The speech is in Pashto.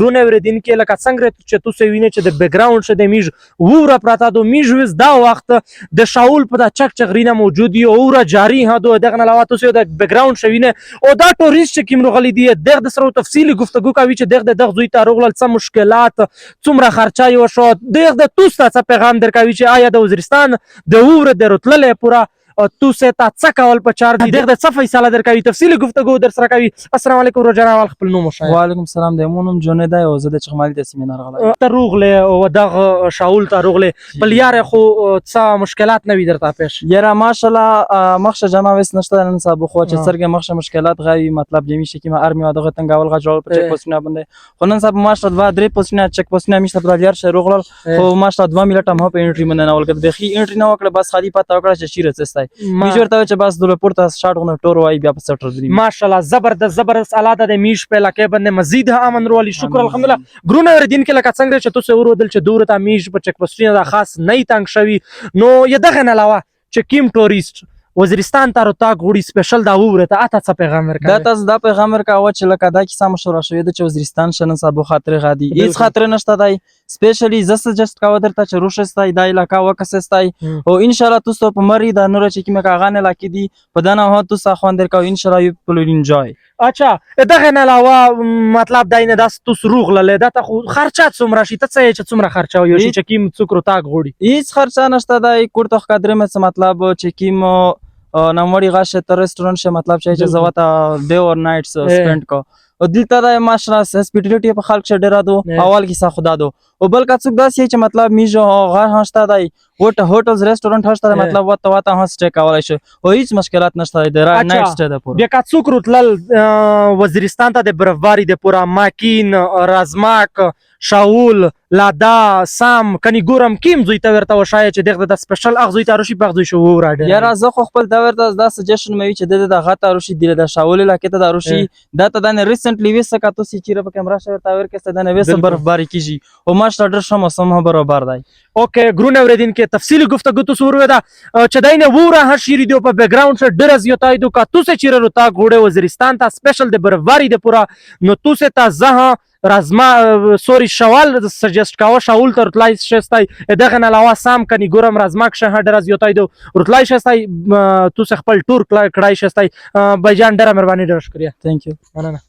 ګرونه اوریدونکي لکه څنګه چې تاسو وینئ چې د بیکګراوند شه د میژ ووره پراته دو میژ وز دا وخت د شاول په دا چک چغرینه موجود یو اوره جاری ها دو دغه علاوه تاسو د بیکګراوند شه وینئ او دا ټوریست چې کوم راغلي دي دغه د سره تفصیلی گفتگو کوي چې دغه زوی ته راغلل څه مشکلات څومره خرچه یو شو دغه تاسو ته پیغام درکوي چې آیا د وزیرستان د ووره د رتللې پورا تو سے تا څه کول په چار دي دغه څه فیصله درکوي تفصیلی گفتگو در سره کوي. السلام علیکم روزانه وال خپل نوم وشای. وعلیکم السلام د مونم جنید او زه د چغمالي د سیمینار غلا ته روغله او دغه شاول ته روغله بل یار خو څه مشکلات نه وي درته پیش یاره ماشاءالله مخشه جمع وس نشته نن صاحب خو چې سرګه مخشه مشکلات غوي مطلب جمی شي کی ما ارمی دغه تنګاول غجول په چک پوسټونه باندې خو نن صاحب ماشاءالله 2 پوسټونه چک پوسټونه میشته په یار شه روغل خو ماشاءالله 2 منټه هم په انټری باندې نه ولګد بخي انټری نه وکړه بس خالي پته وکړه چې شیره چستای میجورته چې بس د پورته شاټ غو ټور وای بیا په سټر دی ماشاءالله زبردست الاده د میش په لکه باندې مزید امن روالي شکر الحمدلله ګرونه اوریدین کې لکه څنګه چې تاسو ورودل چې دوره ته میش په چک پوسټونه دا خاص نه تنګ شوی نو یدغه نه علاوه چې کیم ټوریست وزیرستان ته راتګ غوړي سپیشل دا وره ته اته څه پیغام ورکړي دا تاسو دا پیغام ورکاوه چې لکه دا کیسه مشوره شوې ده چې وزیرستان شنن صاحب خاطر غادي هیڅ خاطر نشته دی سپیشلی زه سجست کاوه درته چې روشستای دا علاقه وکسستای او ان شاء الله تاسو په مری دا نور چې کیمه کاغانه لاکې دي په دنا هو تاسو خوان درکاو ان شاء الله یو پلو انجوای. اچھا دغه نه علاوه مطلب دای نه داس تاسو روغله دا ته خرچه څومره شي ته چې څومره خرچه یو چې کیم څوک راتګ غوړي هیڅ خرچه نشته دی کوړه قدر مې مطلب چې کیم نموړي غاشه تر ریسټورانټ شه مطلب چې زوته ډے اور نایټس سپینډ کو او دلته د ماشاءالله هاسپټیلیټي په خلک شه ډیر دو اول کې سا خدا دو او بل کا څوک داسې چې مطلب میجو غا هشتا دی هوټلز ریسټورانټ هشتا مطلب وته هه سټے کولای شي او هیڅ مشکلات نشته دی نایټ سټے د پور بیا کا څوک رتلل وزیرستان ته د برفباری د پورا ماکین رازماک شاول لادا سام کني ګورم کیم زوی ته ورته وشای چې دغه د سپیشل اغزوی ته رشي بغزوی شو وراډه یاره زه خو خپل دا ورته دا سجیشن مې چې د غته رشي دی د شاول لکه ته د رشي دا ته د ریسنټلی وسه کا تاسو چې په کیمرا شو تا ورکه د نوې سره برفباری کیږي او ماشاءالله ډېر ښه موسم هم برابر دی. اوکې ګرونه اوریدین کې تفصیلی گفتگو تو سور ودا چې داینه وره هر شری دی په بیک گراوند شه ډېر زیاتای دو کا تاسو چې رتا غوړې وزیرستان ته سپیشل د برفباری د پورا نو تاسو ته زه رازما سوري شوال سجست کاوه شاول تر تلای شستای دغه نه علاوه سام کني ګورم رازماک شه ډېر زیاتای دو رتلای شستای تاسو خپل ټور کړای شستای بجان ډېر مهرباني ډېر شکریہ ثانک یو مننه.